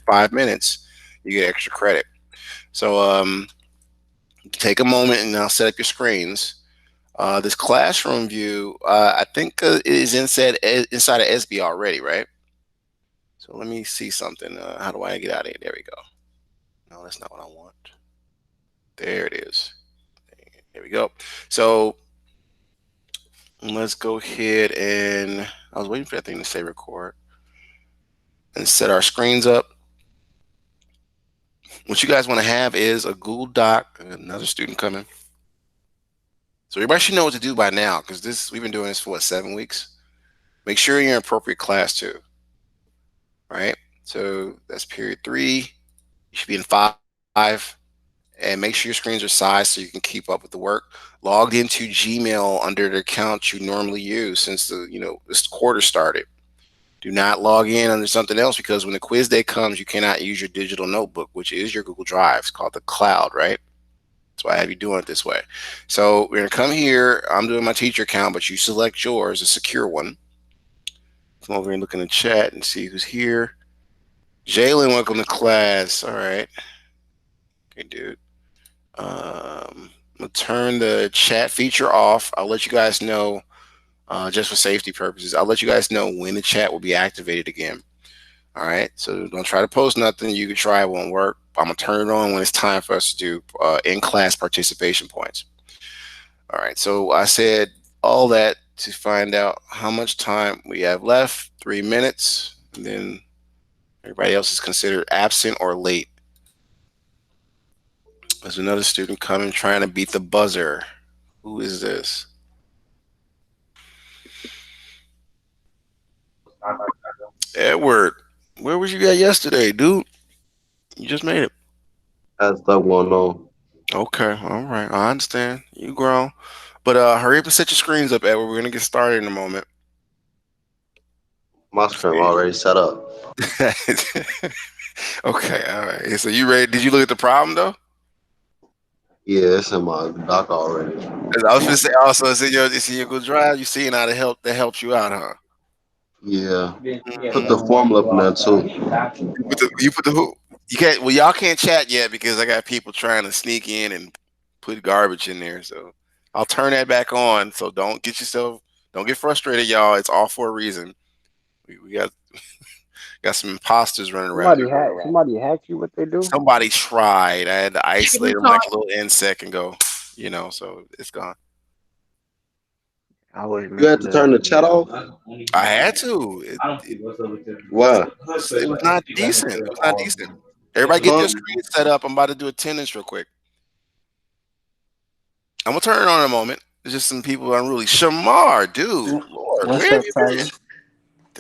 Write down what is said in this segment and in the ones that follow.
5 minutes, you get extra credit. So take a moment and now set up your screens. This classroom view, I think it is inside of SB already, right? So let me see something. How do I get out of here? There we go. No, that's not what I want. There it is. There we go. So let's go ahead and I was waiting for that thing to say record and set our screens up. What you guys want to have is a Google Doc. Another student coming. So everybody should know what to do by now because we've been doing this for what, 7 weeks. Make sure you're in appropriate class too. Right? So that's period 3. You should be in 5. And make sure your screens are sized so you can keep up with the work. Logged into Gmail under the account you normally use since this quarter started. Do not log in under something else because when the quiz day comes, you cannot use your digital notebook, which is your Google Drive. It's called the cloud, right? That's why I have you doing it this way. So we're gonna come here. I'm doing my teacher account, but you select yours, a secure one. Come over and look in the chat and see who's here. Jalen, welcome to class. All right. Okay, dude. I'm gonna turn the chat feature off. I'll let you guys know, just for safety purposes, I'll let you guys know when the chat will be activated again. All right, so don't try to post nothing. You can try, it won't work. I'm gonna turn it on when it's time for us to do in-class participation points. All right, so I said all that to find out how much time we have left. 3 minutes, and then everybody else is considered absent or late. There's another student coming trying to beat the buzzer. Who is this? Edward, where was you at yesterday, dude? You just made it. Had stuff going on. Okay, all right. I understand. You grown. But hurry up and set your screens up, Edward. We're gonna get started in a moment. My screen already set up. Okay, all right. So you ready? Did you look at the problem though? Yeah, it's in my doc already. 'Cause I was gonna say also it's in your Google Drive. You seeing how that helps you out, huh? Yeah. Put the Mhm. formula up in there too. You put the who? You can't. Well, y'all can't chat yet because I got people trying to sneak in and put garbage in there. So I'll turn that back on. So don't get frustrated, y'all. It's all for a reason. We got some imposters running around. Somebody hacked you. What they do? Somebody tried. I had to isolate them like a little insect and go, so it's gone. I always You had missing to the. turn the chat off? I had to. Why? It was not decent. It was not decent. Everybody get their Huh? screen set up. I'm about to do attendance real quick. I'm gonna turn it on in a moment. There's just some people unruly. Shamar, dude, Lord, What's where have up, you Tyler? been?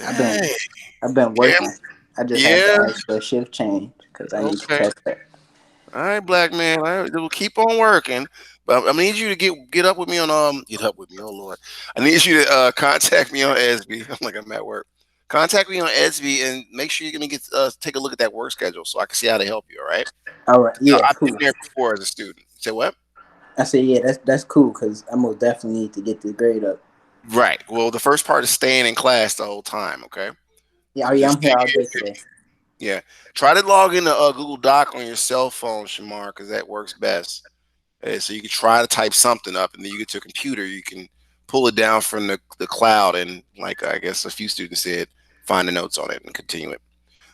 I've been Dang. I've been Cam, working. I just had to yeah. ask for a shift change because I need to Okay. catch that. All right, black man. All right, we'll keep on working. But I need you to get up with me on get up with me. Oh Lord, I need you to contact me on SB. I'm like I'm at work. Contact me on SB and make sure you're gonna take a look at that work schedule so I can see how to help you. All right. All right, Now, yeah, I've been cool. there before as a student. Say what? I said, yeah, that's cool because I most definitely need to get this grade up. Right. Well, the first part is staying in class the whole time. Okay. Yeah, oh So yeah, just I'm here all day today. yeah. Try to log into Google Doc on your cell phone, Shamar, because that works best. So you can try to type something up, and then you get to a computer. You can pull it down from the cloud, and like I guess a few students said, find the notes on it and continue it.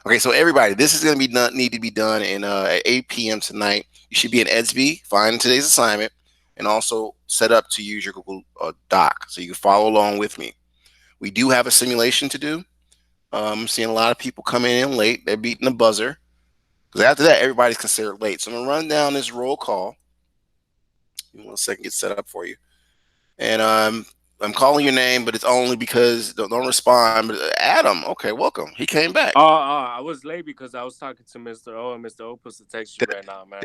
Okay, so everybody, this is going to be need to be done in at 8 p.m. tonight. You should be in EDSB, find today's assignment, and also set up to use your Google Doc so you can follow along with me. We do have a simulation to do. I'm seeing a lot of people coming in late. They're beating the buzzer because after that, everybody's considered late. So I'm gonna run down this roll call. Give me 1 second, get set up for you. And I'm calling your name, but it's only because don't respond. But Adam, okay, welcome. He came back. I was late because I was talking to Mr. O, and Mr. O puts to text you right now, man.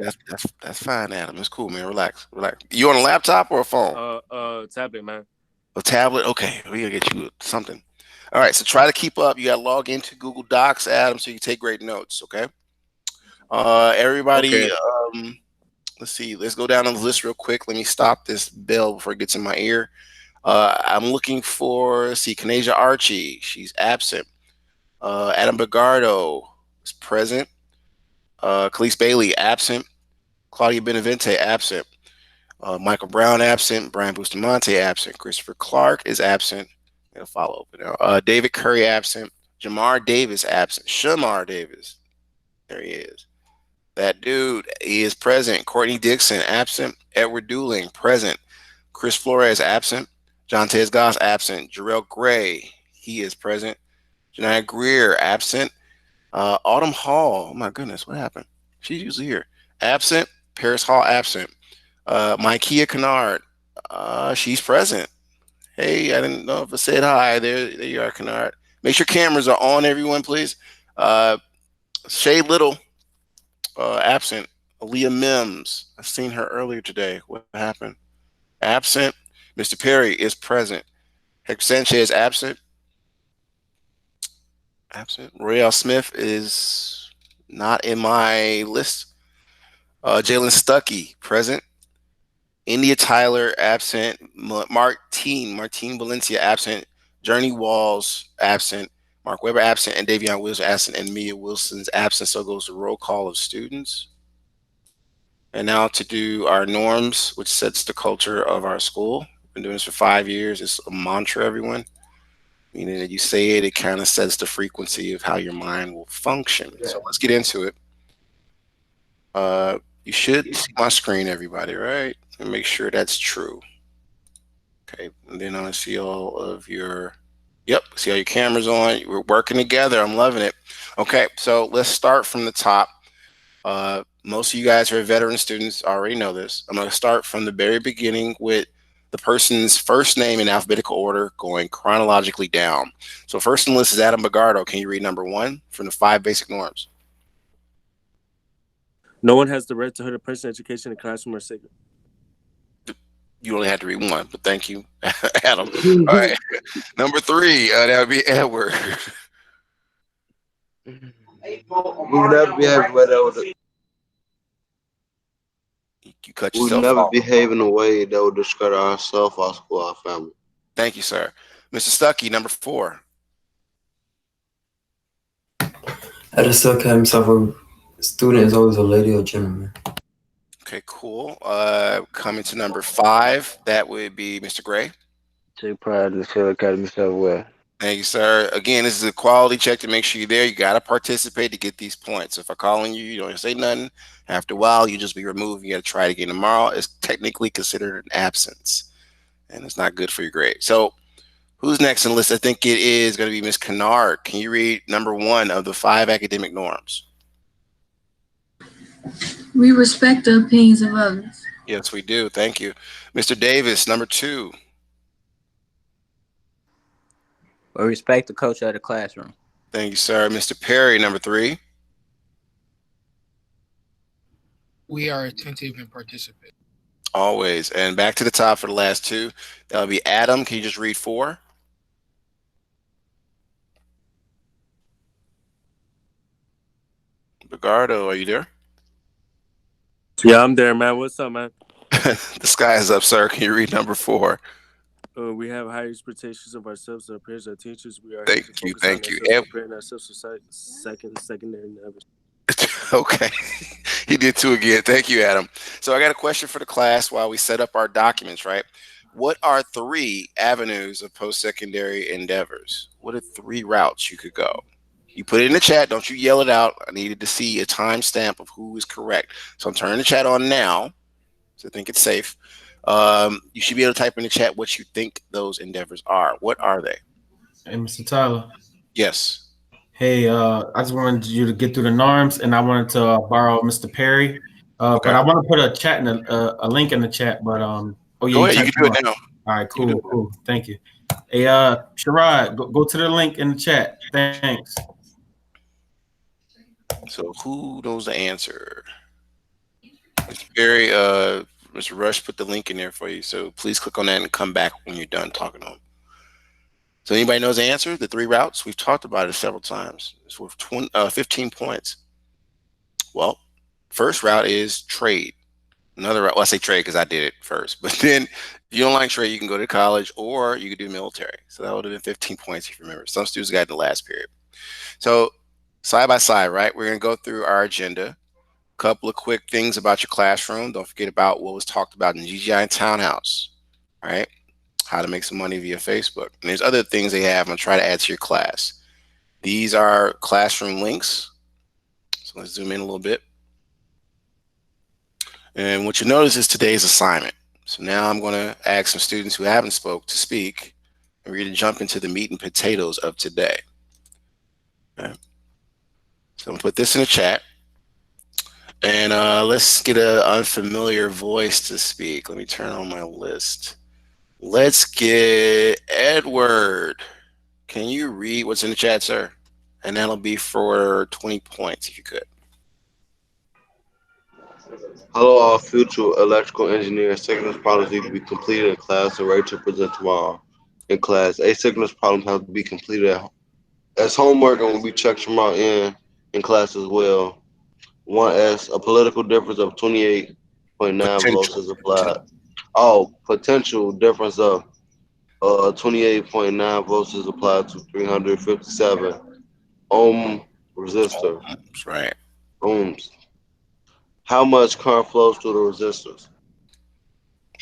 That's fine, Adam. It's cool, man. Relax. You on a laptop or a phone? Tablet, man. A tablet? Okay, we gotta get you something. All right, so try to keep up. You gotta log into Google Docs, Adam, so you can take great notes. Okay. Everybody. Okay. Let's see. Let's go down on the list real quick. Let me stop this bell before it gets in my ear. I'm looking for, let's see, Kanasia Archie. She's absent. Adam Bagardo is present. Khalees Bailey, absent. Claudia Benavente, absent. Michael Brown, absent. Brian Bustamante, absent. Christopher Clark is absent. Gonna follow up now. David Curry, absent. Jamar Davis, absent. Shamar Davis, there he is. That dude is present. Courtney Dixon, absent. Edward Dooling, present. Chris Flores, absent. John Tez Goss, absent. Jarrell Gray, he is present. Janiyah Greer, absent. Autumn Hall, oh my goodness, what happened? She's usually here. Absent. Paris Hall, absent. Mykea Kennard, she's present. Hey, I didn't know if I said hi. There you are, Kennard. Make sure cameras are on, everyone, please. Shay Little, absent. Aaliyah Mims, I've seen her earlier today. What happened? Absent. Mr. Perry is present. Hector Sanchez, absent. Absent. Royale Smith is not in my list. Jalen Stuckey, present. India Tyler, absent. Martine Valencia, absent. Journey Walls, absent. Mark Weber, absent. And Davion Wilson, absent. And Mia Wilson's absent. So goes the roll call of students. And now to do our norms, which sets the culture of our school. Been doing this for 5 years. It's a mantra, everyone. Meaning that you say it, it kind of sets the frequency of how your mind will function. Yeah. So let's get into it. You should see my screen, everybody, right? And make sure that's true. Okay, and then I see all of your, yep, see all your cameras on. We're working together. I'm loving it. Okay, so let's start from the top. Most of you guys who are veteran students already know this. I'm going to start from the very beginning with the person's first name in alphabetical order, going chronologically down. So first on the list is Adam Bagardo. Can you read number 1 from the 5 basic norms? No one has the right to hurt a person's education in the classroom or sacred. You only had to read 1, but thank you, Adam. All right, number 3, that would be Edward. We'll never behave You cut we'll yourself never off. behave in a way that would discredit ourselves, our school, our family. Thank you, sir. Mr. Stuckey, number 4. At a stuck himself, a student is always a lady or gentleman. Okay, cool. Coming to number 5, that would be Mr. Gray. Take pride in the Shell Academy self-aware. Thank you, sir. Again, this is a quality check to make sure you're there. You got to participate to get these points. So if I call on you, you don't say nothing. After a while, you just be removed. You got to try it again tomorrow. It's technically considered an absence, and it's not good for your grade. So who's next on the list? I think it is going to be Miss Kennard. Can you read number 1 of the 5 academic norms? We respect the opinions of others. Yes, we do. Thank you. Mr. Davis, number 2. We respect the culture of the classroom. Thank you, sir. Mr. Perry, number 3. We are attentive and participate. Always. And back to the top for the last 2. That'll be Adam. Can you just read 4? Bagardo, are you there? Yeah, I'm there, man. What's up, man? The sky is up, sir. Can you read number 4? We have high expectations of ourselves, our peers, our teachers. We are Thank you. Preparing ourselves for secondary levels. Okay. He did 2 again. Thank you, Adam. So I got a question for the class while we set up our documents, right? What are 3 avenues of post-secondary endeavors? What are 3 routes you could go? You put it in the chat. Don't you yell it out. I needed to see a timestamp of who is correct. So I'm turning the chat on now. So I think it's safe. You should be able to type in the chat what you think those endeavors are. What are they? Hey, Mr. Tyler. Yes. Hey, I just wanted you to get through the norms, and I wanted to borrow Mr. Perry. Okay. But I want to put a chat in a link in the chat. But oh yeah, go ahead. You can do it now. All right, cool. Thank you. Hey, Sherrod, go to the link in the chat. Thanks. So who knows the answer? Mr. Perry, Mr. Rush put the link in there for you. So please click on that and come back when you're done talking to him. So anybody knows the answer? The 3 routes? We've talked about it several times. It's worth 15 points. Well, first route is trade. Another route, well, I say trade because I did it first. But then if you don't like trade, you can go to college or you could do military. So that would have been 15 points if you remember. Some students got in the last period. So side by side, right? We're going to go through our agenda. couple of quick things about your classroom. Don't forget about what was talked about in GGI and Townhouse, right? How to make some money via Facebook. And there's other things they have. I'm gonna try to add to your class. These are classroom links. So let's zoom in a little bit. And what you notice is today's assignment. So now I'm gonna ask some students who haven't spoke to speak, and we're gonna jump into the meat and potatoes of today. Okay. So I'm gonna put this in the chat. And let's get an unfamiliar voice to speak. Let me turn on my list. Let's get Edward. Can you read what's in the chat, sir? And that'll be for 20 points if you could. Hello, all future electrical engineers. Signals problems need to be completed in class and ready to present tomorrow in class. Asynchronous problems have to be completed as homework and will be checked tomorrow in class as well. 1S, a political difference of 28.9 volts Potential. is applied. Oh, potential difference of 28.9 volts is applied to 357 ohm resistor. That's right. Ohms. How much current flows through the resistors?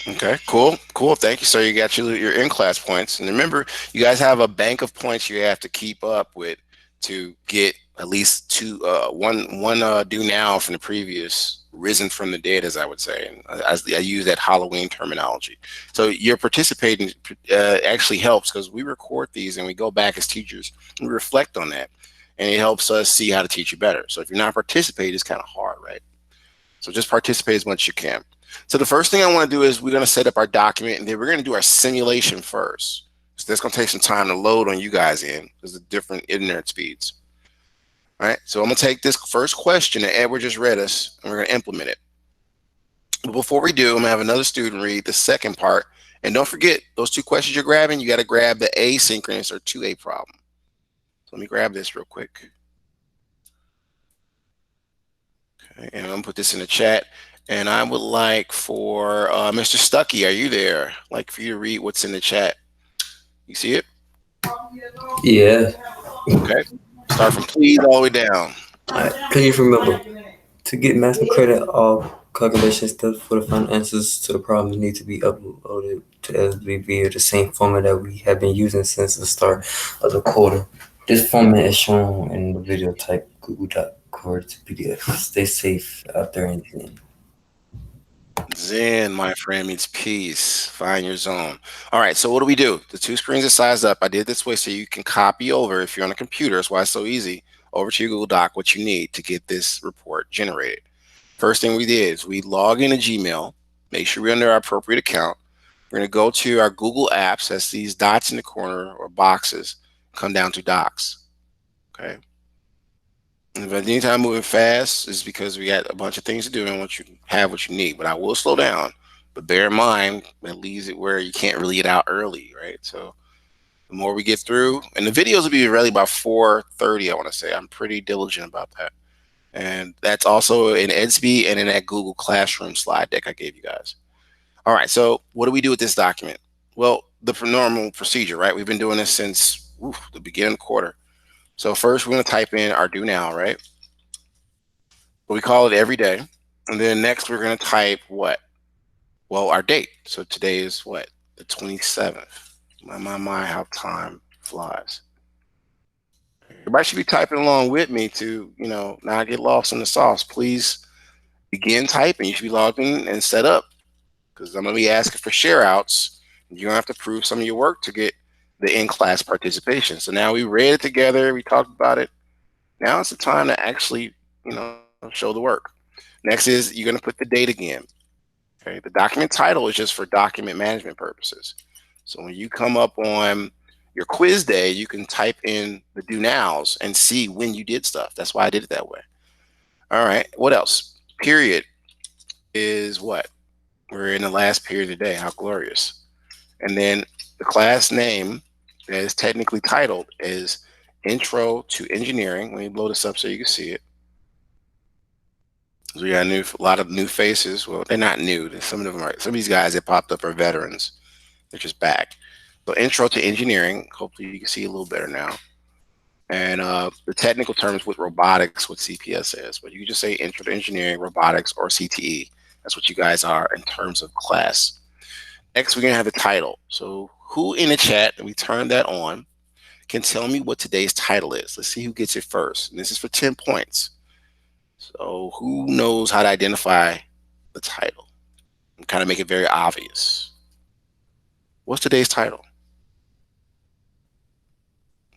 Okay, cool. Thank you, sir. You got your in-class points. And remember, you guys have a bank of points you have to keep up with to get at least one do now from the previous, risen from the dead, as I would say. And as I use that Halloween terminology. So your participating actually helps because we record these and we go back as teachers and we reflect on that. And it helps us see how to teach you better. So if you're not participating, it's kind of hard, right? So just participate as much as you can. So the first thing I want to do is we're going to set up our document, and then we're going to do our simulation first. So that's going to take some time to load on you guys in because of different internet speeds. All right, so I'm going to take this first question that Edward just read us, and we're going to implement it. But before we do, I'm going to have another student read the second part. And don't forget, those two questions you're grabbing, you got to grab the asynchronous or 2A problem. So let me grab this real quick. Okay, and I'm going to put this in the chat. And I would like for Mr. Stuckey, are you there? I'd like for you to read what's in the chat. You see it? Yeah. Okay. Start from please all the way down. Please remember to get maximum credit, all calculation steps for the final answers to the problem need to be uploaded to SB via the same format that we have been using since the start of the quarter. This format is shown in the video. Type Google Doc Cord to PDF. Stay safe out there in the end. Zen, my friend, means peace. Find your zone. All right, so what do? The two screens are sized up. I did this way so you can copy over, if you're on a computer, that's why it's so easy, over to your Google Doc what you need to get this report generated. First thing we did is we log into Gmail, make sure we're under our appropriate account. We're going to go to our Google Apps, that's these dots in the corner or boxes, come down to Docs. Okay. And if anytime moving fast is because we got a bunch of things to do and want you to have what you need. But I will slow down. But bear in mind, that leaves it where you can't really get out early, right? So the more we get through, and the videos will be ready by 4:30, I want to say. I'm pretty diligent about that. And that's also in EDSB and in that Google Classroom slide deck I gave you guys. All right, so what do we do with this document? Well, the normal procedure, right? We've been doing this since the beginning of the quarter. So first we're going to type in our do now, right? We call it every day. And then next we're going to type what? Well, our date. So today is what? The 27th. My, how time flies. Everybody should be typing along with me to, not get lost in the sauce. Please begin typing. You should be logged in and set up because I'm going to be asking for share outs. You're going to have to prove some of your work to get the in-class participation. So now we read it together. We talked about it. Now it's the time to actually, show the work. Next is you're going to put the date again. Okay. The document title is just for document management purposes. So when you come up on your quiz day, you can type in the do nows and see when you did stuff. That's why I did it that way. All right. What else? Period is what? We're in the last period of the day. How glorious. And then the class name that is technically titled is Intro to Engineering. Let me blow this up so you can see it. So we got a lot of new faces. Well, they're not new. Some of these guys that popped up are veterans. They're just back. So Intro to Engineering. Hopefully you can see a little better now. And the technical terms with robotics, what CPS is, but you can just say Intro to Engineering, Robotics, or CTE. That's what you guys are in terms of class. Next, we're going to have a title. So who in the chat, and we turn that on, can tell me what today's title is? Let's see who gets it first. And this is for 10 points. So who knows how to identify the title and kind of make it very obvious? What's today's title?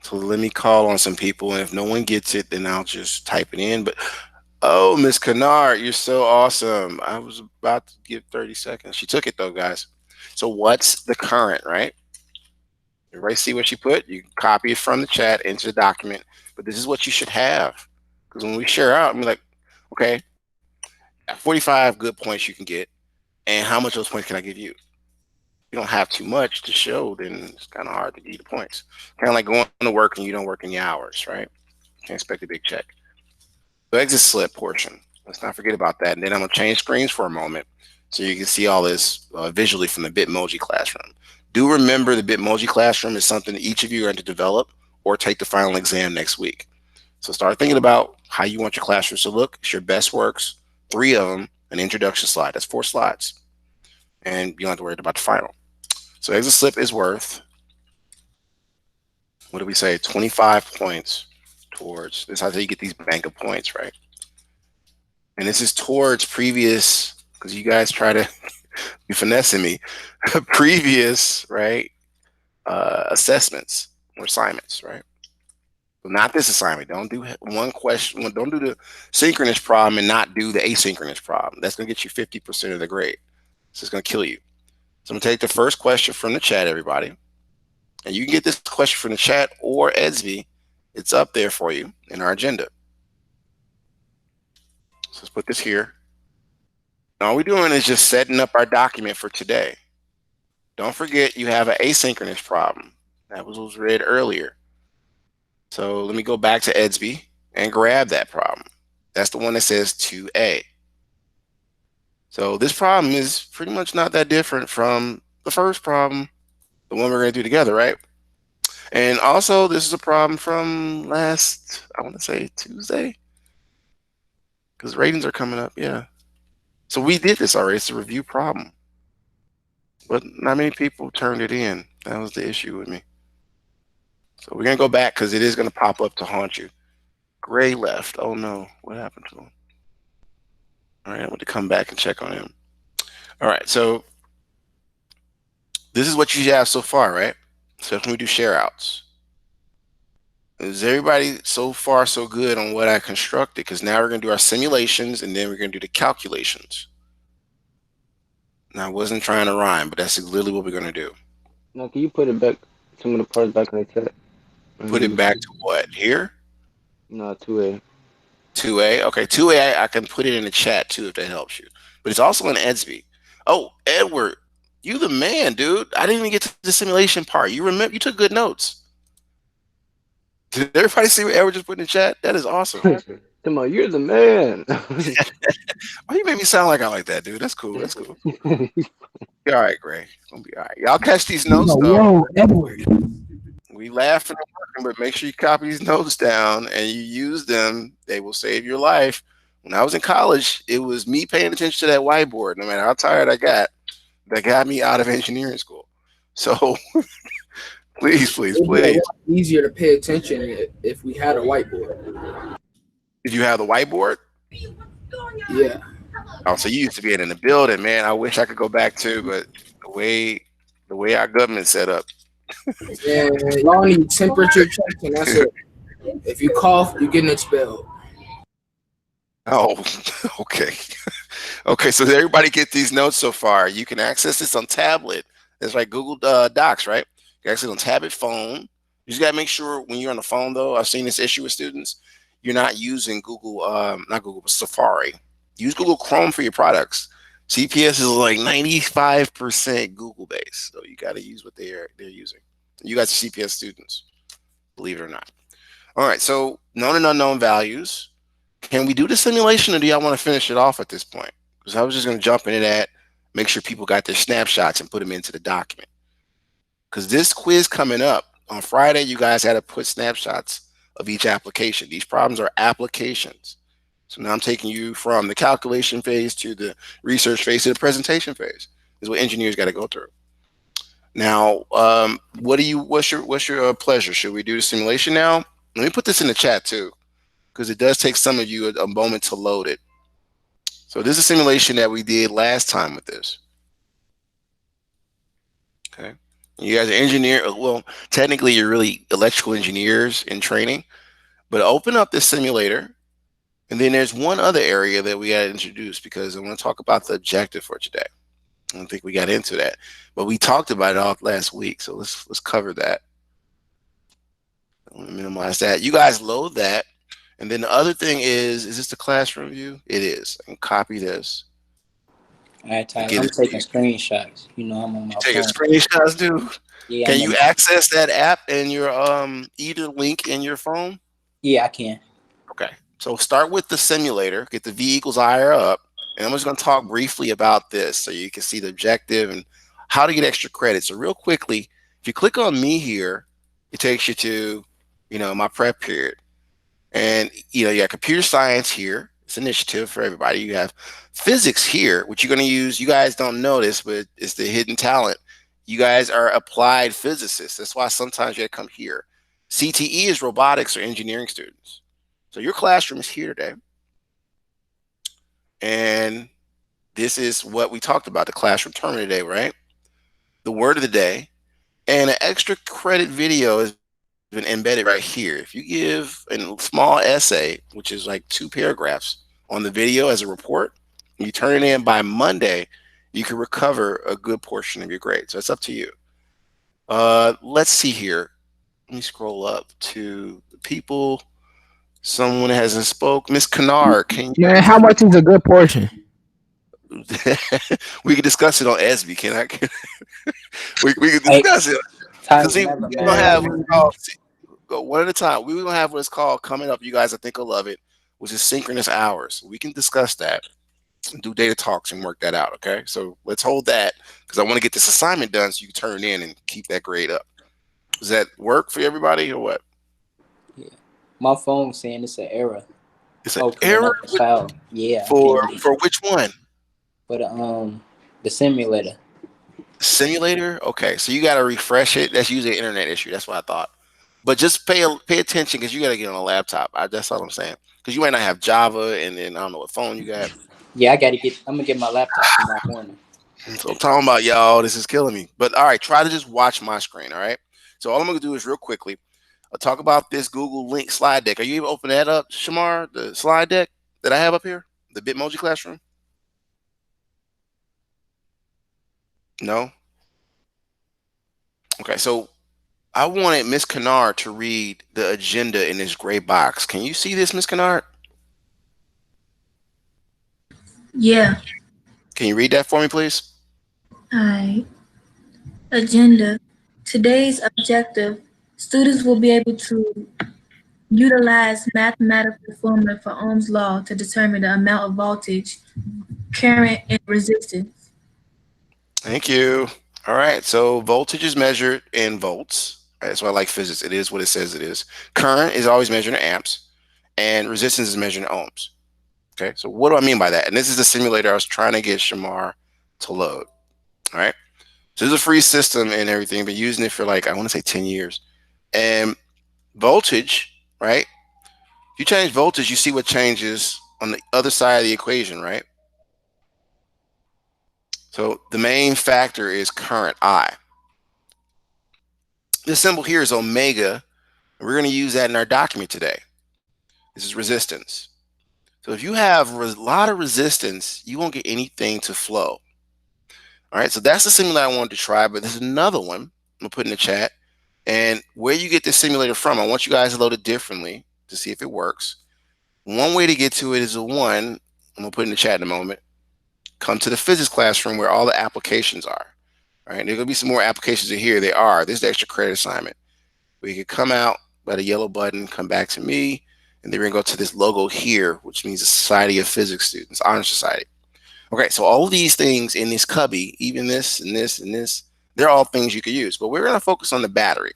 So let me call on some people, and if no one gets it, then I'll just type it in. But oh, Miss Kennard, you're so awesome. I was about to give 30 seconds. She took it though, guys. So what's the current, right? Everybody see what she put? You can copy it from the chat into the document, but this is what you should have. Because when we share out, I'm like, okay, 45 good points you can get, and how much of those points can I give you? You don't have too much to show, then it's kind of hard to give you the points. Kind of like going to work and you don't work any hours, right? Can't expect a big check. The exit slip portion, let's not forget about that. And then I'm going to change screens for a moment so you can see all this visually from the Bitmoji classroom. Do remember the Bitmoji classroom is something that each of you are going to develop or take the final exam next week. So start thinking about how you want your classrooms to look. It's your best works, 3 of them, an introduction slide. That's 4 slides. And you don't have to worry about the final. So exit slip is worth, what do we say, 25 points towards, this is how you get these bank of points, right? And this is towards previous, because you guys try to be finessing me, previous, right, assessments or assignments, right? So not this assignment. Don't do one question, don't do the synchronous problem and not do the asynchronous problem. That's going to get you 50% of the grade. So it's going to kill you. So I'm going to take the first question from the chat, everybody. And you can get this question from the chat or EDSB. It's up there for you in our agenda. So let's put this here. All we're doing is just setting up our document for today. Don't forget you have an asynchronous problem. That was read earlier. So let me go back to EDSB and grab that problem. That's the one that says 2A. So this problem is pretty much not that different from the first problem, the one we're going to do together, right? And also, this is a problem from last, I want to say Tuesday, because ratings are coming up, yeah. So we did this already. It's a review problem. But not many people turned it in. That was the issue with me. So we're going to go back because it is going to pop up to haunt you. Gray left. Oh, no. What happened to him? All right, I want to come back and check on him. All right, so this is what you have so far, right? So when we do share outs. Is everybody so far so good on what I constructed? Because now we're going to do our simulations and then we're going to do the calculations. Now, I wasn't trying to rhyme, but that's literally what we're going to do. Now, can you put it back, some of the parts back in the chat? Put it back to what? Here? No, 2A. 2A? Okay, 2A, I can put it in the chat too if that helps you. But it's also in EDSB. Oh, Edward, you the man, dude. I didn't even get to the simulation part. You remember, you took good notes. Did everybody see what Edward just put in the chat? That is awesome. Come on, you're the man. Why you make me sound like I like that, dude? That's cool. That's cool. Be all right, Gray. It's gonna be all right. Y'all catch these notes though. Whoa, Edward. We laughing and working, but make sure you copy these notes down and you use them. They will save your life. When I was in college, it was me paying attention to that whiteboard, no matter how tired I got, that got me out of engineering school. So please, please, please. Easier to pay attention if we had a whiteboard. Did you have the whiteboard? Yeah. Oh, so you used to be in the building, man. I wish I could go back too, but the way our government's set up. Yeah, y'all need temperature checks, and that's it. If you cough, you're getting expelled. Oh, okay. Okay, so everybody get these notes so far. You can access this on tablet. It's like Google Docs, right? You can access it on tablet, phone. You just got to make sure when you're on the phone, though, I've seen this issue with students, you're not using Google, not Google, but Safari. Use Google Chrome for your products. CPS is like 95% Google based, so you got to use what they're using. You guys are CPS students, believe it or not. All right, so known and unknown values. Can we do the simulation, or do y'all want to finish it off at this point? Because I was just going to jump into that, make sure people got their snapshots and put them into the document. Because this quiz coming up on Friday, you guys had to put snapshots of each application. These problems are applications. So now I'm taking you from the calculation phase to the research phase to the presentation phase. This is what engineers got to go through. Now, what's your pleasure? Should we do the simulation now? Let me put this in the chat too, because it does take some of you a moment to load it. So this is a simulation that we did last time with this. Okay. You guys are engineer. Well, technically you're really electrical engineers in training, but open up this simulator. And then there's one other area that we got to introduce, because I want to talk about the objective for today. I don't think we got into that, but we talked about it all last week. So let's cover that. I'm gonna minimize that. You guys load that. And then the other thing is this the classroom view? It is. I can copy this. All right, Tyler, I'm taking screenshots. You know, I'm on my phone. Taking screenshots, dude? Yeah. Can you access that app in your either link in your phone? Yeah, I can. Okay. So start with the simulator, get the V equals IR up, and I'm just going to talk briefly about this so you can see the objective and how to get extra credit. So real quickly, if you click on me here, it takes you to, my prep period. And, you got computer science here. It's initiative for everybody. You have physics here, which you're going to use. You guys don't know this, but it's the hidden talent. You guys are applied physicists. That's why sometimes you got to come here. CTE is robotics or engineering students. So your classroom is here today. And this is what we talked about, the classroom term today, right? The word of the day. And an extra credit video has been embedded right here. If you give a small essay, which is like 2 paragraphs on the video as a report, and you turn it in by Monday, you can recover a good portion of your grade. So it's up to you. Let's see here. Let me scroll up to the people. Someone hasn't spoke. Miss Kennard, can you? Man, how much is a good portion? We can discuss it on SB. Can I? we can discuss it. Because we're gonna have go one at a time. We're gonna have what's called coming up. You guys, I think, will love it, which is synchronous hours. We can discuss that and do data talks and work that out. Okay, so let's hold that because I want to get this assignment done so you can turn in and keep that grade up. Does that work for everybody or what? Yeah, my phone's saying it's an error. It's an error. Yeah. For which one? For the simulator. Simulator. Okay, so you got to refresh it. That's usually an internet issue. That's what I thought. But just pay attention because you got to get on a laptop. That's all I'm saying. Because you might not have Java, and then I don't know what phone you got. Yeah, I'm gonna get my laptop tomorrow morning. So I'm talking about y'all. This is killing me. But all right, try to just watch my screen. All right. So all I'm gonna do is real quickly, I'll talk about this Google link slide deck. Are you able to open that up, Shamar? The slide deck that I have up here, the Bitmoji Classroom. No. Okay, so I wanted Miss Kennard to read the agenda in this gray box. Can you see this, Miss Kennard? Yeah. Can you read that for me, please? All right. Agenda. Today's objective. Students will be able to utilize mathematical formula for Ohm's law to determine the amount of voltage, current, and resistance. Thank you. All right, so voltage is measured in volts. Right? That's why I like physics. It is what it says it is. Current is always measured in amps, and resistance is measured in ohms. Okay, so what do I mean by that? And this is the simulator I was trying to get Shamar to load. All right, so this is a free system and everything. Been using it for like, I want to say 10 years. And voltage, right? If you change voltage, you see what changes on the other side of the equation, right? So the main factor is current, I. This symbol here is omega, and we're going to use that in our document today. This is resistance. So if you have a lot of resistance, you won't get anything to flow. All right, so that's the simulator I wanted to try, but there's another one I'm going to put in the chat. And where you get this simulator from, I want you guys to load it differently to see if it works. One way to get to it is the one I'm going to put in the chat in a moment. Come to the physics classroom where all the applications are. All right, there's going to be some more applications in here. They are. This is the extra credit assignment. We can come out by the yellow button, come back to me, and then we're going to go to this logo here, which means the Society of Physics Students, Honor Society. Okay, so all of these things in this cubby, even this and this and this, they're all things you could use. But we're going to focus on the battery.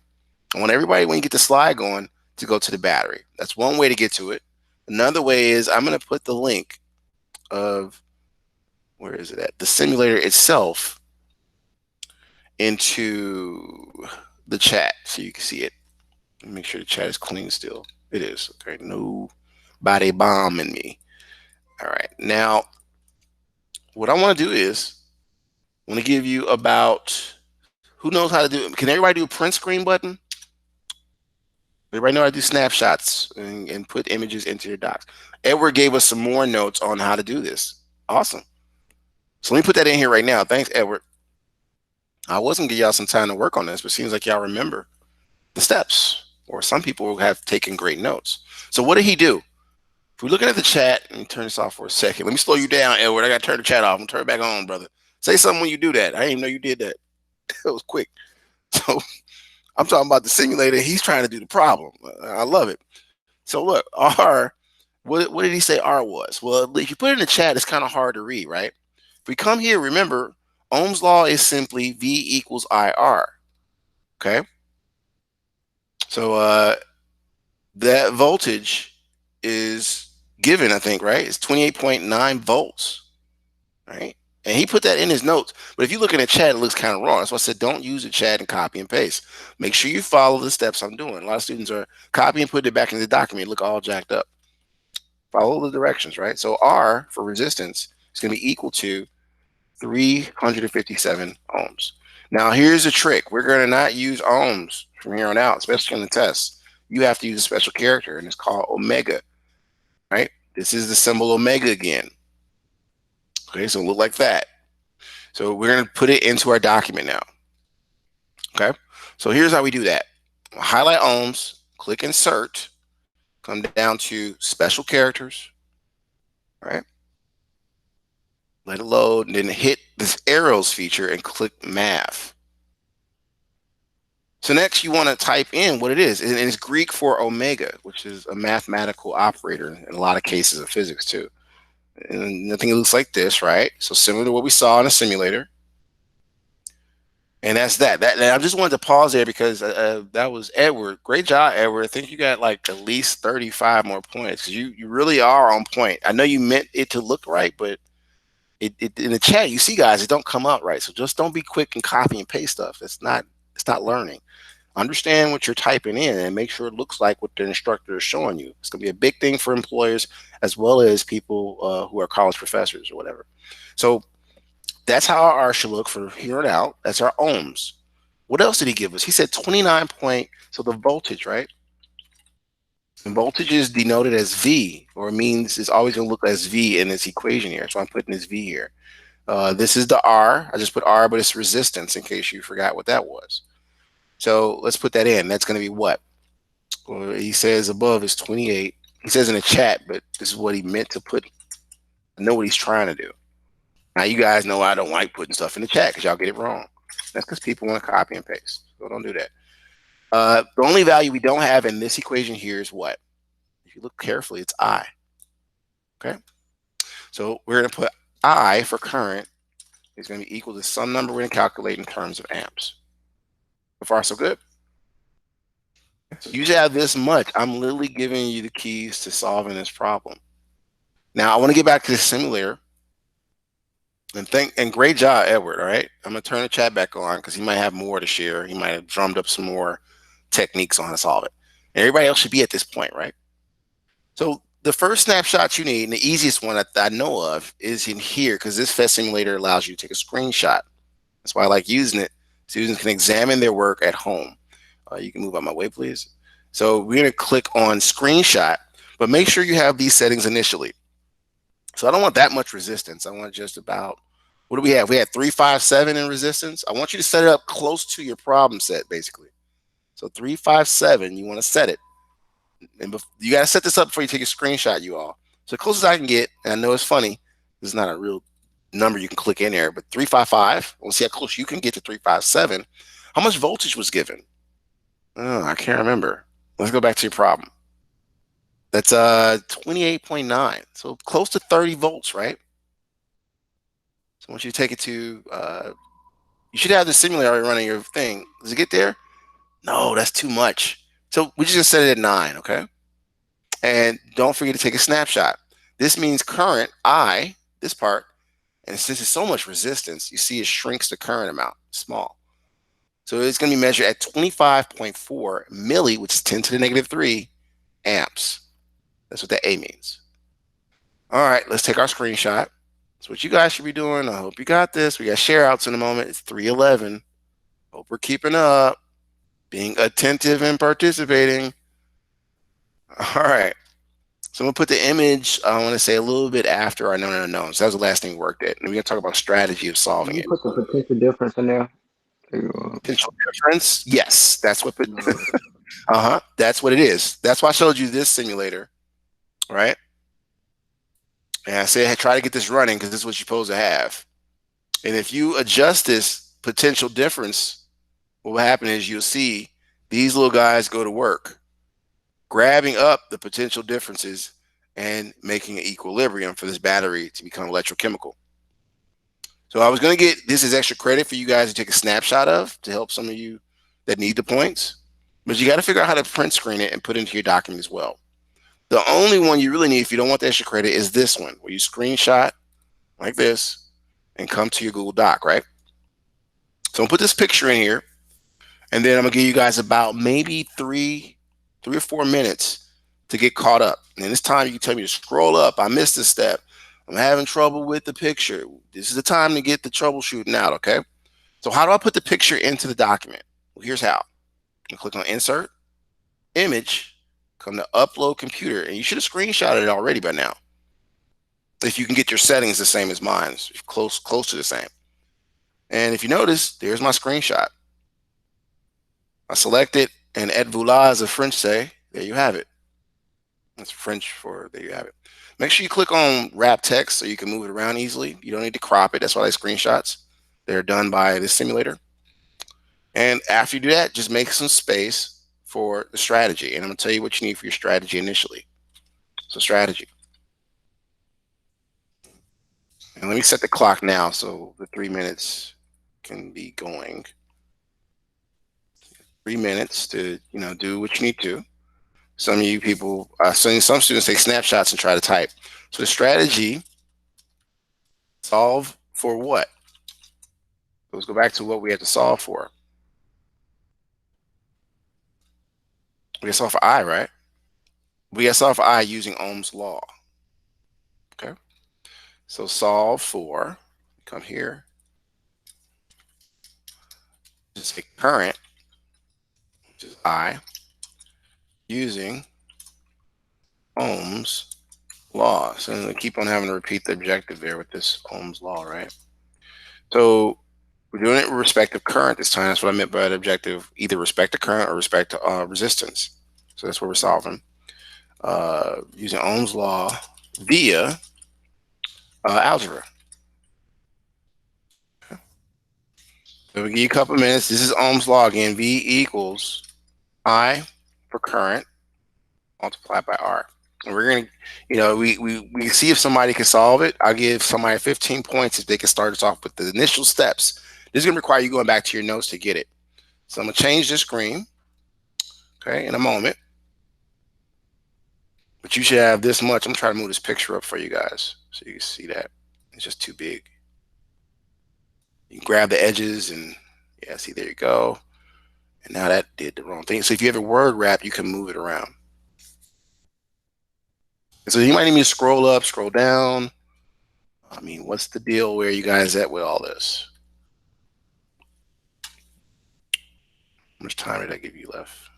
I want everybody, when you get the slide going, to go to the battery. That's one way to get to it. Another way is I'm going to put the link of, where is it at? The simulator itself into the chat so you can see it. Make sure the chat is clean still. It is. Okay, no body bombing me. All right, now what I want to do is I want to give you about, who knows how to do it? Can everybody do a print screen button? Everybody know how to do snapshots and put images into your docs. Edward gave us some more notes on how to do this. Awesome. So let me put that in here right now. Thanks, Edward. I wasn't giving y'all some time to work on this, but it seems like y'all remember the steps, or some people have taken great notes. So what did he do? If we're looking at the chat, let me turn this off for a second. Let me slow you down, Edward. I got to turn the chat off. I'm turn it back on, brother. Say something when you do that. I didn't even know you did that. That was quick. So I'm talking about the simulator. He's trying to do the problem. I love it. So look, R, what did he say R was? Well, if you put it in the chat, it's kind of hard to read, right? If we come here, remember, Ohm's law is simply V equals IR. Okay? So that voltage is given, I think, right? It's 28.9 volts, right? And he put that in his notes. But if you look in the chat, it looks kind of wrong. That's why I said don't use the chat and copy and paste. Make sure you follow the steps I'm doing. A lot of students are copying and putting it back in the document, look all jacked up. Follow the directions, right? So R for resistance is going to be equal to 357 ohms. Now, here's a trick. We're going to not use ohms from here on out, especially in the test. You have to use a special character, and it's called omega, right? This is the symbol omega again. Okay, so it'll look like that. So we're going to put it into our document now. Okay, so here's how we do that. Highlight ohms, click insert, come down to special characters, right? Let it load, and then hit this arrows feature and click math. So next you want to type in what it is, and it's Greek for omega, which is a mathematical operator in a lot of cases of physics too. And I think it looks like this, right? So similar to what we saw in a simulator. And that's that. I just wanted to pause there because that was Edward. Great job, Edward. I think you got like at least 35 more points, because you really are on point. I know you meant it to look right, but it in the chat, you see, guys, it don't come out right. So just don't be quick and copy and paste stuff. It's not learning. Understand what you're typing in and make sure it looks like what the instructor is showing you. It's going to be a big thing for employers as well as people who are college professors or whatever. So that's how our R should look for here on out. That's our ohms. What else did he give us? He said 29 point. So the voltage, right? And voltage is denoted as V, or it means it's always going to look as V in this equation here. So I'm putting this V here. This is the R. I just put R, but it's resistance in case you forgot what that was. So let's put that in. That's going to be what? Well, he says above is 28. He says in the chat, but this is what he meant to put. I know what he's trying to do. Now, you guys know I don't like putting stuff in the chat because y'all get it wrong. That's because people want to copy and paste. So don't do that. The only value we don't have in this equation here is what? If you look carefully, it's I. Okay? So we're going to put I for current is going to be equal to some number we're going to calculate in terms of amps. So far, so good. So you should have this much. I'm literally giving you the keys to solving this problem. Now, I want to get back to the simulator. And great job, Edward. All right, I'm gonna turn the chat back on because he might have more to share. He might have drummed up some more techniques on how to solve it. And everybody else should be at this point, right? So the first snapshot you need, and the easiest one that I know of, is in here, because this FET simulator allows you to take a screenshot. That's why I like using it. Students can examine their work at home. You can move out my way, please. So we're gonna click on screenshot, but make sure you have these settings initially. So I don't want that much resistance. I want just about, what do we have? We had 357 in resistance. I want you to set it up close to your problem set, basically. So 357, you want to set it. And you got to set this up before you take a screenshot, you all. So close as I can get, and I know it's funny, this is not a real number you can click in there, but 355, we'll see how close you can get to 357. How much voltage was given? Oh, I can't remember. Let's go back to your problem. That's 28.9, so close to 30 volts, right? So once you take it to, you should have the simulator running your thing. Does it get there? No, that's too much. So we're just gonna set it at 9, okay? And don't forget to take a snapshot. This means current, I, this part, and since it's so much resistance, you see it shrinks the current amount, small. So it's gonna be measured at 25.4 milli, which is 10 to the negative 3 amps. That's what that A means. All right, let's take our screenshot. That's what you guys should be doing. I hope you got this. We got share outs in a moment. It's 3:11. Hope we're keeping up, being attentive and participating. All right. So I'm gonna put the image, I want to say a little bit after our known and unknowns. That was the last thing we worked at. And we're gonna talk about strategy of solving You it. put the potential difference in there. Potential difference? Yes, that's what that's what it is. That's why I showed you this simulator, right? And I said, hey, try to get this running because this is what you're supposed to have. And if you adjust this potential difference, what will happen is you'll see these little guys go to work, grabbing up the potential differences and making an equilibrium for this battery to become electrochemical. So I was going to get this as extra credit for you guys to take a snapshot of to help some of you that need the points. But you got to figure out how to print screen it and put it into your document as well. The only one you really need if you don't want the extra credit is this one, where you screenshot like this and come to your Google Doc, right? So I'm gonna put this picture in here, and then I'm gonna give you guys about maybe three or 4 minutes to get caught up. And this time you can tell me to scroll up. I missed this step. I'm having trouble with the picture. This is the time to get the troubleshooting out, okay? So how do I put the picture into the document? Well, here's how. I'm gonna click on Insert, Image, come to Upload Computer, and you should have screenshotted it already by now. If you can get your settings the same as mine, close to the same. And if you notice, there's my screenshot. I select it, and et voilà, as the French say, there you have it. That's French for there you have it. Make sure you click on wrap text so you can move it around easily. You don't need to crop it. That's why they screenshots. They're done by this simulator. And after you do that, just make some space for the strategy. And I'm going to tell you what you need for your strategy initially. So strategy. And let me set the clock now so the 3 minutes can be going. 3 minutes to do what you need to. Some of you people, some students take snapshots and try to type. So the strategy, solve for what? Let's go back to what we had to solve for. We got to solve for I, right? We got to solve for I using Ohm's law. Okay. So solve for, come here, just say current, which is I, using Ohm's law. So I'm going to keep on having to repeat the objective there with this Ohm's law, right? So we're doing it with respect to current this time. That's what I meant by the objective, either respect to current or respect to resistance. So that's what we're solving. Using Ohm's law via algebra. Okay. So we give you a couple of minutes. This is Ohm's law again. V equals I for current multiplied by R. And we're going to, we see if somebody can solve it. I'll give somebody 15 points if they can start us off with the initial steps. This is going to require you going back to your notes to get it. So I'm going to change the screen, okay, in a moment. But you should have this much. I'm going to try to move this picture up for you guys so you can see that. It's just too big. You can grab the edges and, yeah, see, there you go. And now that did the wrong thing. So if you have a word wrap, you can move it around. So you might need me to scroll up, scroll down. I mean, what's the deal? Where are you guys at with all this? How much time did I give you left?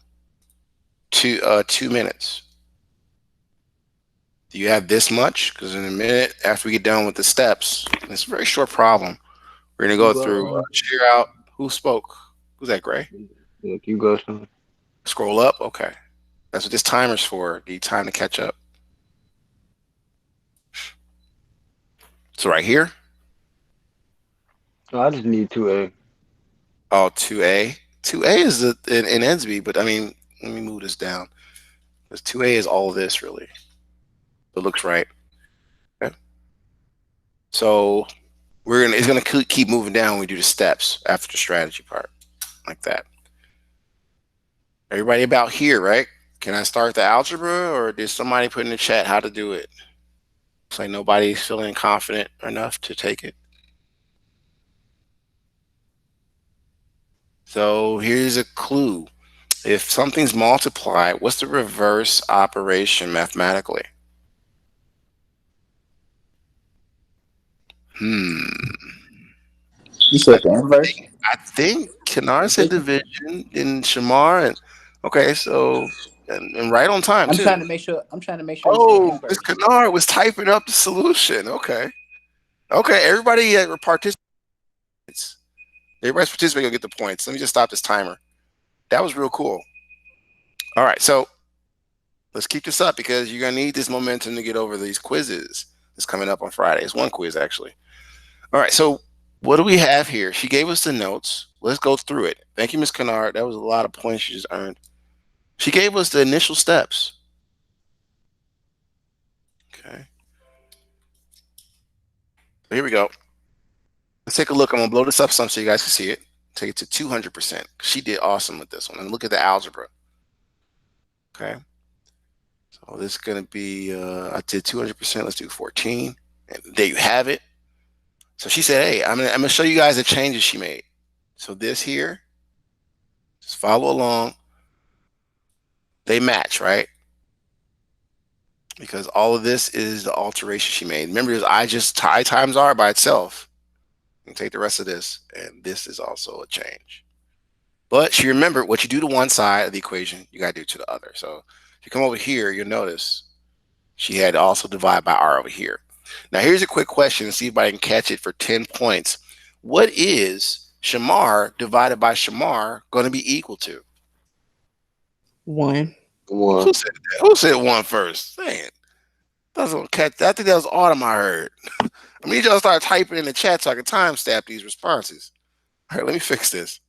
2 minutes. Do you have this much? Because in a minute, after we get done with the steps, it's a very short problem. We're going to go through, share out. Who spoke? Who's that, Gray? Yeah, you go, son. Scroll up? Okay. That's what this timer's for. Give you time to catch up. So right here? Oh, I just need 2A. Oh, 2A. 2A is in NSB, but I mean, let me move this down. Because 2A is all of this, really. It looks right. Okay. So it's gonna keep moving down when we do the steps after the strategy part, like that. Everybody about here, right? Can I start the algebra, or did somebody put in the chat how to do it? Looks like nobody's feeling confident enough to take it. So here's a clue. If something's multiplied, what's the reverse operation mathematically? You said the inverse. I think Kenar said division and Shamar, and okay, so and right on time I'm too. trying to make sure. I'm trying to make sure you said Oh, inverse. Miss Kenar was typing up the solution. Okay, everybody participates. Everybody's participating will get the points. Let me just stop this timer. That was real cool. All right, so let's keep this up because you're gonna need this momentum to get over these quizzes. It's coming up on Friday. It's one quiz actually. All right, so what do we have here? She gave us the notes. Let's go through it. Thank you, Miss Kennard. That was a lot of points you just earned. She gave us the initial steps. Okay. So here we go. Let's take a look. I'm gonna blow this up some so you guys can see it. Take it to 200%. She did awesome with this one. And look at the algebra. Okay. So this is gonna be I did 200%. Let's do 14. And there you have it. So she said, hey, I'm gonna show you guys the changes she made. So this here, just follow along. They match, right? Because all of this is the alteration she made. Remember, I times R by itself. And take the rest of this, and this is also a change. But she remembered what you do to one side of the equation, you got to do to the other. So if you come over here, you'll notice she had to also divide by R over here. Now here's a quick question. See if I can catch it for 10 points. What is Shamar divided by Shamar going to be equal to? 1. Who said that? Who said 1 first? Man, doesn't catch. I think that was Autumn I heard. I need y'all to start typing in the chat so I can timestamp these responses. All right, let me fix this.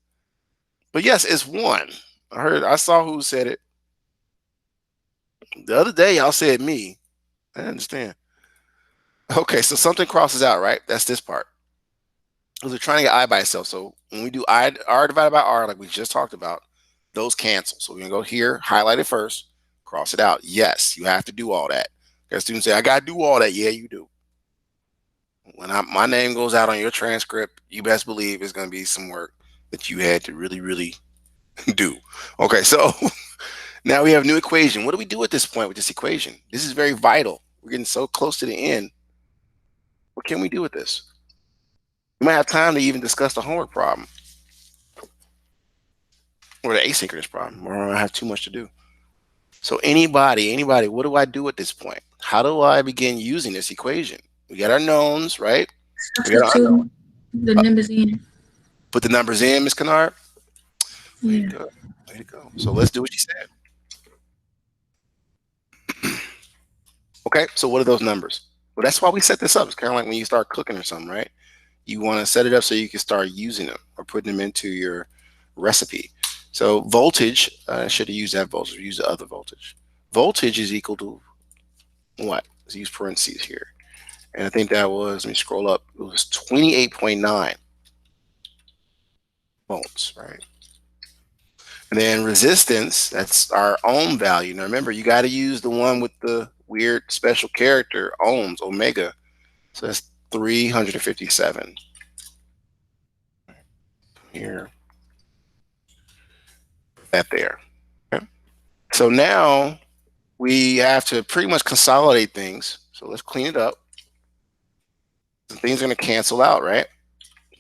But yes, it's 1. I saw who said it. The other day, y'all said me. I understand. Okay, so something crosses out, right? That's this part. Because we're trying to get I by itself. So when we do R divided by R, like we just talked about, those cancel. So we're going to go here, highlight it first, cross it out. Yes, you have to do all that. Because students say, I got to do all that. Yeah, you do. When my name goes out on your transcript, you best believe it's going to be some work that you had to really, really do. Okay, so now we have a new equation. What do we do at this point with this equation? This is very vital. We're getting so close to the end. What can we do with this? We might have time to even discuss the homework problem or the asynchronous problem, or I have too much to do. So anybody, what do I do at this point? How do I begin using this equation? We got our knowns, right? Substitute the numbers in. Put the numbers in, Ms. Kennard. Yeah. Way to go. So let's do what you said. Okay, so what are those numbers? Well, that's why we set this up. It's kind of like when you start cooking or something, right? You want to set it up so you can start using them or putting them into your recipe. So voltage, I should have used that voltage, use the other voltage. Voltage is equal to what? Let's use parentheses here. And I think that was, let me scroll up, it was 28.9 volts, right? And then resistance, that's our ohm value. Now remember, you got to use the one with the weird special character, ohms, omega. So that's 357. Here. That there. Okay. So now we have to pretty much consolidate things. So let's clean it up. Things are going to cancel out, right?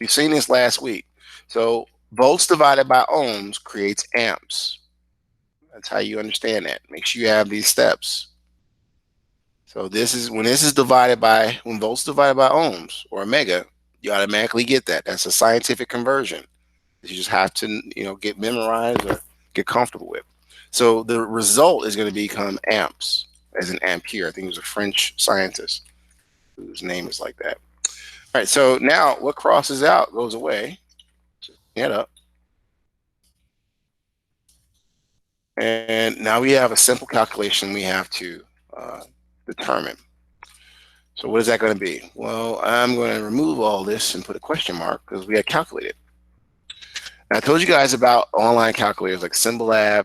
We've seen this last week. So volts divided by ohms creates amps. That's how you understand that. Make sure you have these steps. So this is when volts divided by ohms or omega, you automatically get that. That's a scientific conversion. You just have to, get memorized or get comfortable with. So the result is going to become amps as an ampere. I think it was a French scientist whose name is like that. All right, so now what crosses out goes away. Add up. And now we have a simple calculation we have to determine. So what is that going to be? Well, I'm going to remove all this and put a question mark because we had calculated. And I told you guys about online calculators like Symbolab.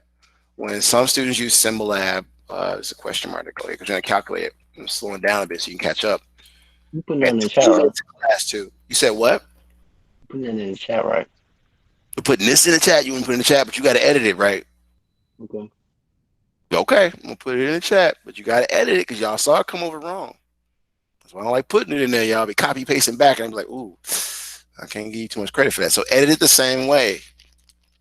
when some students use Symbol Lab, there's a question mark to go here because you're going to calculate it. I'm slowing down a bit so you can catch up. You putting that At in the 20 chat, right? minutes of class too. You said what? You putting that in the chat, right? You're putting this in the chat. You want to put it in the chat, but you got to edit it, right? Okay. Okay, I'm gonna put it in the chat, but you got to edit it because y'all saw it come over wrong. That's why I don't like putting it in there. Y'all be copy pasting back, and I'm like, ooh, I can't give you too much credit for that. So edit it the same way.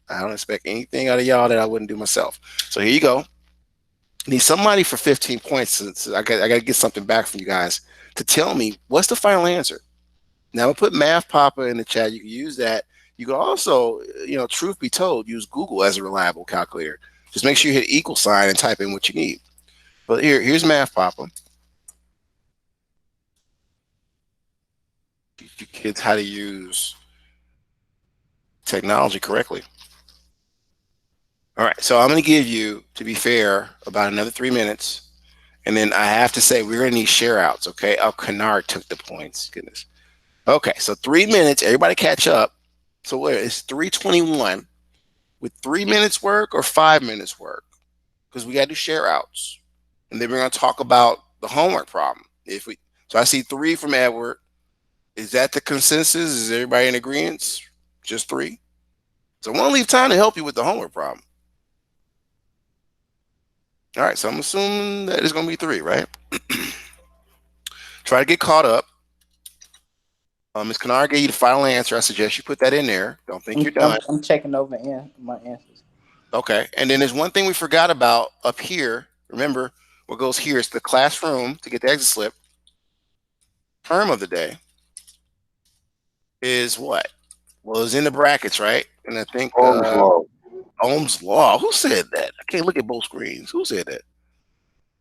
I don't expect anything out of y'all that I wouldn't do myself. So here you go. I need somebody for 15 points. So I got to get something back from you guys to tell me what's the final answer. Now I'll put Math Papa in the chat. You can use that. You can also, truth be told, use Google as a reliable calculator. Just make sure you hit equal sign and type in what you need. But here's Math Papa. Teach you kids how to use technology correctly. All right, so I'm going to give you, to be fair, about another 3 minutes. And then I have to say, we're going to need share outs, okay? Oh, Kennard took the points. Goodness. Okay, so 3 minutes. Everybody catch up. So where it's 3:21 with 3 minutes work or 5 minutes work? Because we got to do share outs. And then we're going to talk about the homework problem. So I see 3 from Edward. Is that the consensus? Is everybody in agreement? Just 3? So I want to leave time to help you with the homework problem. All right, so I'm assuming that it's going to be 3, right? Try to get caught up. Ms. Kennard gave you the final answer. I suggest you put that in there. Don't think you're done. I'm checking over my answers. Okay, and then there's one thing we forgot about up here. Remember, what goes here is the classroom to get the exit slip. Term of the day is what? Well, it's in the brackets, right? And I think Ohm's law. Ohm's law. Who said that? I can't look at both screens. Who said that?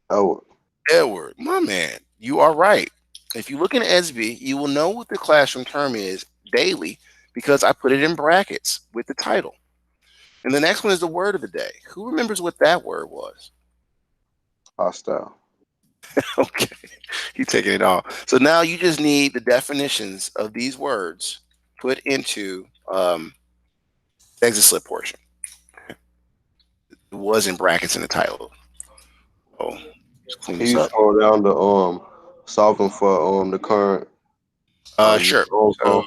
Oh, Edward, my man. You are right. If you look in ESB, you will know what the classroom term is daily because I put it in brackets with the title. And the next one is the word of the day. Who remembers what that word was? hostile. Okay, you taking it all. So now you just need the definitions of these words put into the exit slip portion. It was in brackets in the title. Oh, just clean Can this you up. scroll down to solving for the current Sure. Ohm's So law?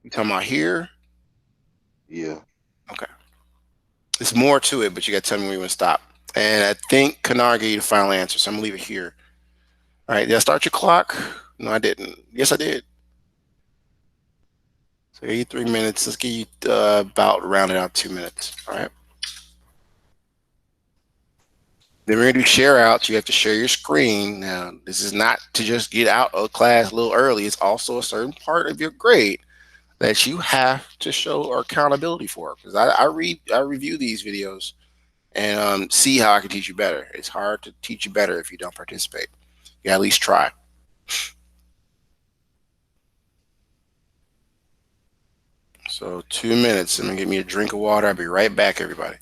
you talking about here? Yeah. Okay. There's more to it, but you got to tell me where you want to stop. And I think Kennard gave you the final answer, so I'm gonna leave it here. All right, did I start your clock? No, I didn't. Yes, I did. So 83 minutes. Let's give you about rounded out 2 minutes. All right. Then we're gonna do share outs. You have to share your screen. Now, this is not to just get out of class a little early. It's also a certain part of your grade that you have to show accountability for. Because I review these videos and see how I can teach you better. It's hard to teach you better if you don't participate. You at least try. So 2 minutes. I'm gonna get me a drink of water. I'll be right back, everybody.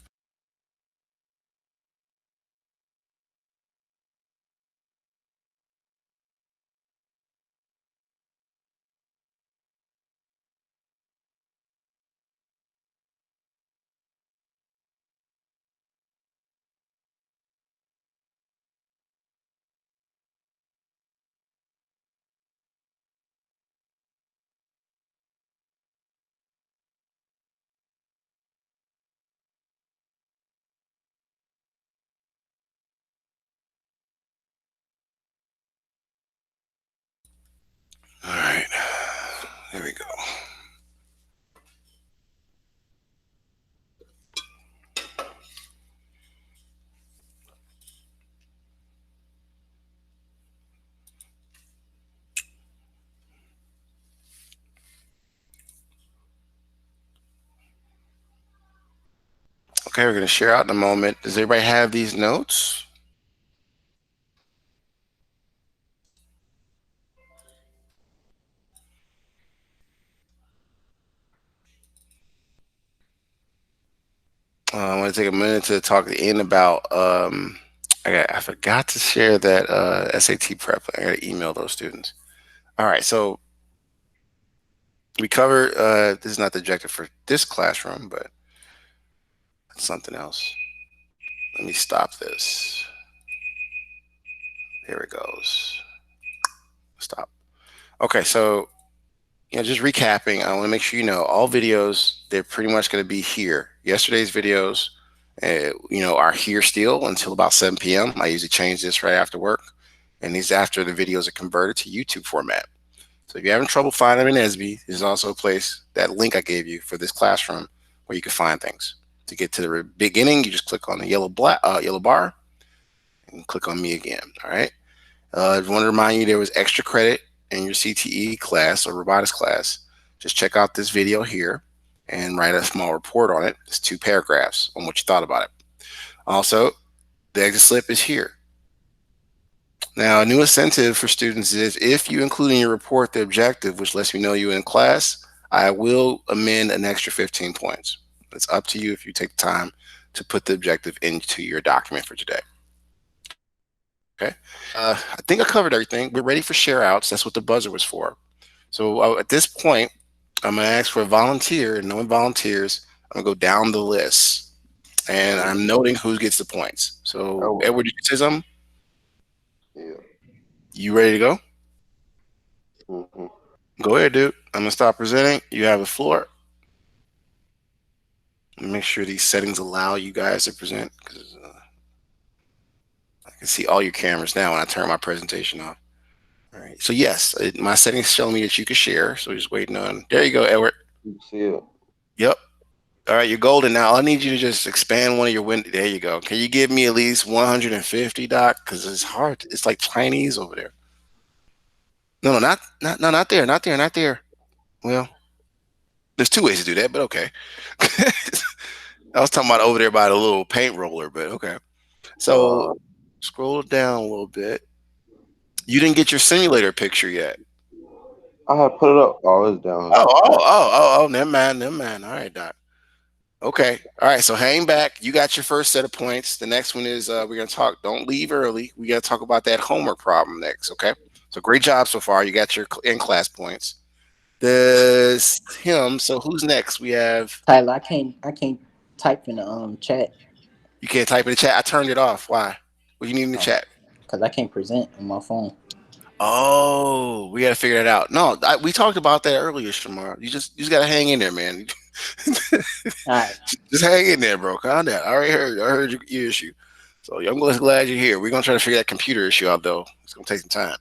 All right. There we go. Okay, we're gonna share out in a moment. Does everybody have these notes? I want to take a minute to talk at the end about. I forgot to share that SAT prep. I got to email those students. All right, so we covered. This is not the objective for this classroom, but it's something else. Let me stop this. There it goes. Stop. Okay, so just recapping, I want to make sure you know all videos, they're pretty much going to be here. Yesterday's videos, are here still until about 7 p.m. I usually change this right after work. And these after the videos are converted to YouTube format. So if you're having trouble finding them in SB, there's also a place, that link I gave you for this classroom, where you can find things. To get to the beginning, you just click on the yellow bar and click on me again. All right. I want to remind you there was extra credit in your CTE class or robotics class. Just check out this video here and write a small report on it. It's 2 paragraphs on what you thought about it. Also, the exit slip is here. Now, a new incentive for students is if you include in your report the objective, which lets me know you're in class, I will amend an extra 15 points. It's up to you if you take the time to put the objective into your document for today. Okay. I think I covered everything. We're ready for share outs. That's what the buzzer was for. So at this point, I'm going to ask for a volunteer, and no one volunteers. I'm going to go down the list, and I'm noting who gets the points. So, Edward, did you say something? Yeah. You ready to go? Mm-hmm. Go ahead, dude. I'm going to stop presenting. You have the floor. Make sure these settings allow you guys to present, because I can see all your cameras now when I turn my presentation off. All right. So yes, my settings show me that you can share. So just waiting on. There you go, Edward. You see it? Yep. All right, you're golden now. I need you to just expand one of your windows. There you go. Can you give me at least 150, Doc? Because it's hard. It's like Chinese over there. No, not there. Not there. Not there. Well, there's 2 ways to do that, but okay. I was talking about over there by the little paint roller, but okay. So scroll down a little bit. You didn't get your simulator picture yet. I had put it up. Oh, it's down. Oh, never mind. All right, Doc. Okay. All right. So hang back. You got your first set of points. The next one is we're going to talk. Don't leave early. We got to talk about that homework problem next. Okay. So great job so far. You got your in-class points. This him. So who's next? We have Tyler. I can't type in the chat. You can't type in the chat. I turned it off. Why? What do you need in the chat? Because I can't present on my phone. Oh, we got to figure that out. No, we talked about that earlier, Shamar. You just got to hang in there, man. All right. Just hang in there, bro. Calm down. I heard your issue. So I'm glad you're here. We're gonna try to figure that computer issue out, though. It's gonna take some time.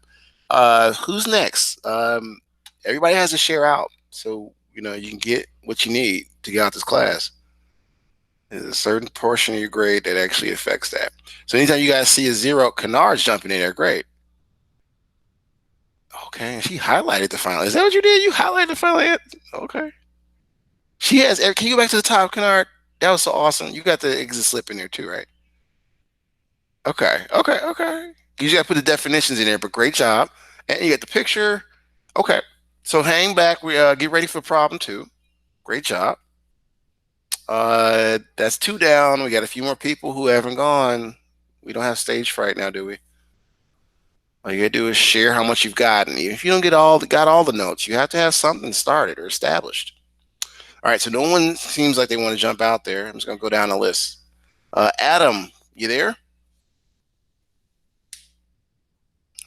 Who's next? Everybody has to share out, so you can get what you need to get out this class. There's a certain portion of your grade that actually affects that. So anytime you guys see a 0, Kennard's jumping in there. Great. Okay, she highlighted the final. Is that what you did? You highlighted the final? Okay. She has. Can you go back to the top, Kennard? That was so awesome. You got the exit slip in there too, right? Okay. You just got to put the definitions in there, but great job. And you got the picture. Okay. So hang back. We get ready for problem 2. Great job. That's 2 down. We got a few more people who haven't gone. We don't have stage fright now, do we? All you gotta do is share how much you've gotten. Even if you don't got all the notes, you have to have something started or established. All right, so no one seems like they want to jump out there. I'm just gonna go down the list. Adam, you there?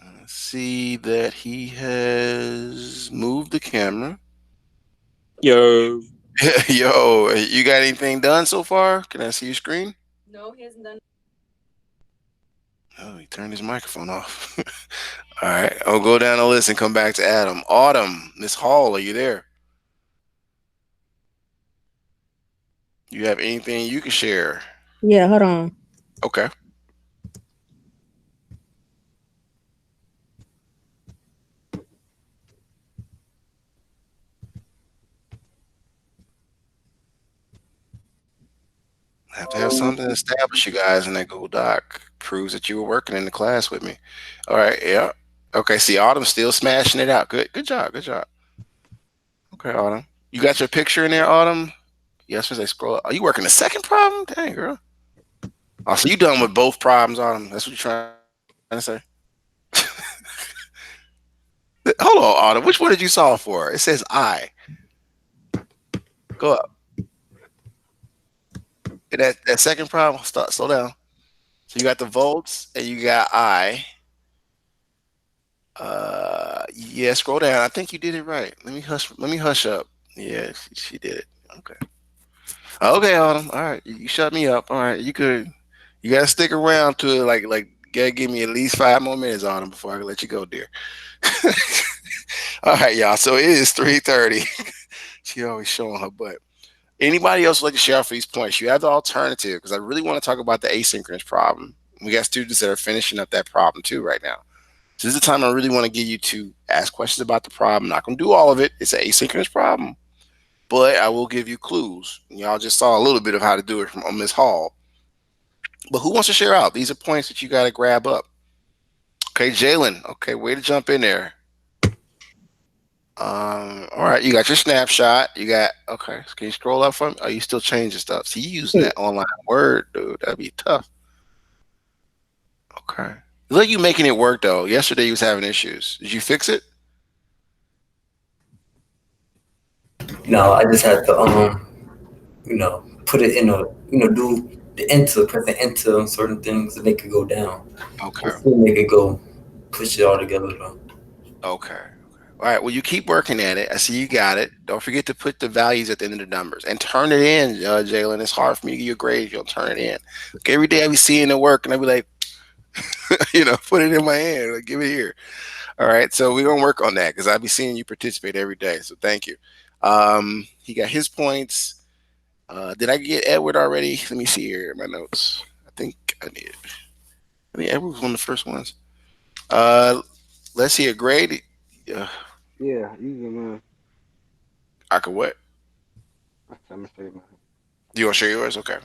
I see that he has moved the camera. Yo. Yo, you got anything done so far? Can I see your screen? No, he hasn't done. Oh, he turned his microphone off. All right, I'll go down the list and come back to Adam. Autumn, Miss Hall, are you there? You have anything you can share? Yeah, hold on. Okay. I have to have something to establish you guys in that Google Doc. Proves that you were working in the class with me. All right, yeah. Okay, see, Autumn's still smashing it out. Good job. Okay, Autumn. You got your picture in there, Autumn? Yes, as I scroll up. Are you working the second problem? Dang, girl. Oh, so you done with both problems, Autumn? That's what you're trying to say? Hold on, Autumn. Which one did you solve for? It says I. Go up. That second problem, slow down. So you got the volts and you got I. Yeah, scroll down. I think you did it right. Let me hush. Let me hush up. Yeah, she did it. Okay. Okay, Autumn. All right, you shut me up. All right, you could. You gotta stick around to it. Like, gotta give me at least 5 more minutes, Autumn, before I can let you go, dear. All right, y'all. So it is 3:30. She always showing her butt. Anybody else would like to share off these points? You have the alternative because I really want to talk about the asynchronous problem. We got students that are finishing up that problem too right now. So this is the time I really want to get you to ask questions about the problem. I'm not going to do all of it. It's an asynchronous problem, but I will give you clues. Y'all just saw a little bit of how to do it from Miss Hall. But who wants to share out? These are points that you got to grab up. Okay, Jalen. Okay, way to jump in there. All right, you got your snapshot. You got okay. Can you scroll up from? Are you still changing stuff? See, you using that online word, dude. That'd be tough. Okay. Look, you making it work though. Yesterday you was having issues. Did you fix it? No, I just had to put it in a do the enter, press the enter on certain things and make it go down. Okay. I still make it go, push it all together though. Okay. All right. Well, you keep working at it. I see you got it. Don't forget to put the values at the end of the numbers and turn it in, Jalen. It's hard for me to give you a grade if you don't turn it in. Like, every day I be seeing it work and I be like, put it in my hand. Like, give it here. All right. So we're going to work on that because I be seeing you participate every day. So thank you. He got his points. Did I get Edward already? Let me see here in my notes. I think I did. I mean, Edward was one of the first ones. Let's see a grade. Yeah, easy man. I could what? I'm gonna say man. You want to share yours? Okay.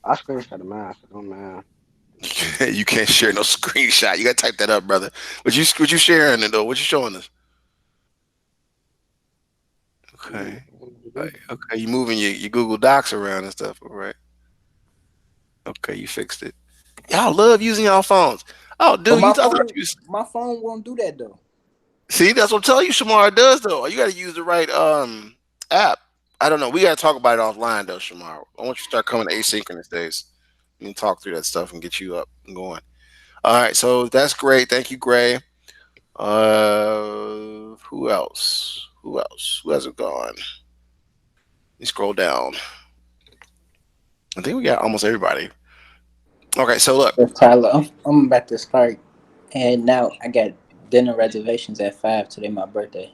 I screenshot the man, so don't man. You can't share no screenshot. You got to type that up, brother. What you sharing it though? What you showing us? Okay. Okay. You moving your Google Docs around and stuff. All right. Okay. You fixed it. Y'all love using y'all phones. Oh, But dude, I thought you. my phone won't do that though. See, that's what I'm telling you. Shamar does though. You got to use the right app. I don't know. We got to talk about it offline though, Shamar. I want you to start coming to asynchronous days. We can talk through that stuff and get you up and going. All right, so that's great. Thank you, Gray. Who else? Who else? Who hasn't gone? Let me scroll down. I think we got almost everybody. Okay, so look. Yes, Tyler, I'm about to start, and now I got dinner reservations at 5 today. My birthday.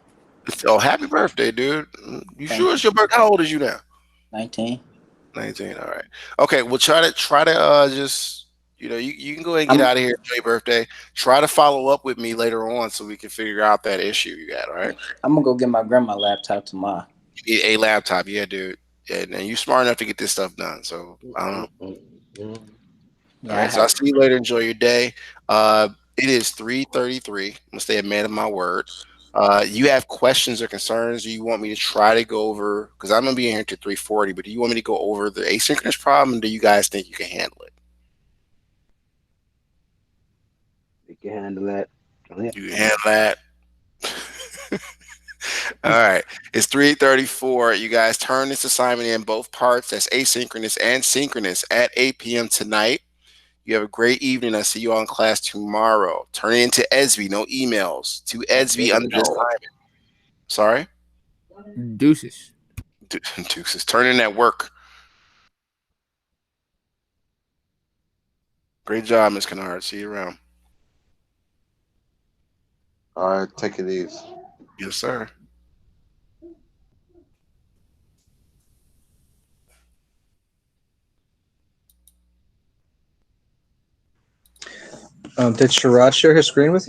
Oh, happy birthday, dude! You Thank sure it's your birthday? How old is you now? 19. 19. All right. Okay, well try to just you can go ahead and get I'm out of here. Enjoy your birthday. Try to follow up with me later on so we can figure out that issue you got. All right. I'm gonna go get my grandma laptop tomorrow. You need a laptop, yeah, dude. And you smart enough to get this stuff done. So I don't know. All Yeah, I right. So I'll have. see you later. Enjoy your day. It is 3:33. I'm gonna stay a man of my word. You have questions or concerns? Do you want me to try to go over? Because I'm gonna be in here to 3:40. But do you want me to go over the asynchronous problem? And do you guys think you can handle it? You can handle that. You can handle that. All right. It's 3:34. You guys turn this assignment in both parts. That's asynchronous and synchronous at 8 p.m. tonight. You have a great evening. I see you all in class tomorrow. Turn it into ESB. No emails. To ESB under this assignment. Sorry? Deuces. Deuces. Turn in that work. Great job, Miss Kennard. See you around. All right, take it easy. Yes, sir. Did Sherrod share his screen with you?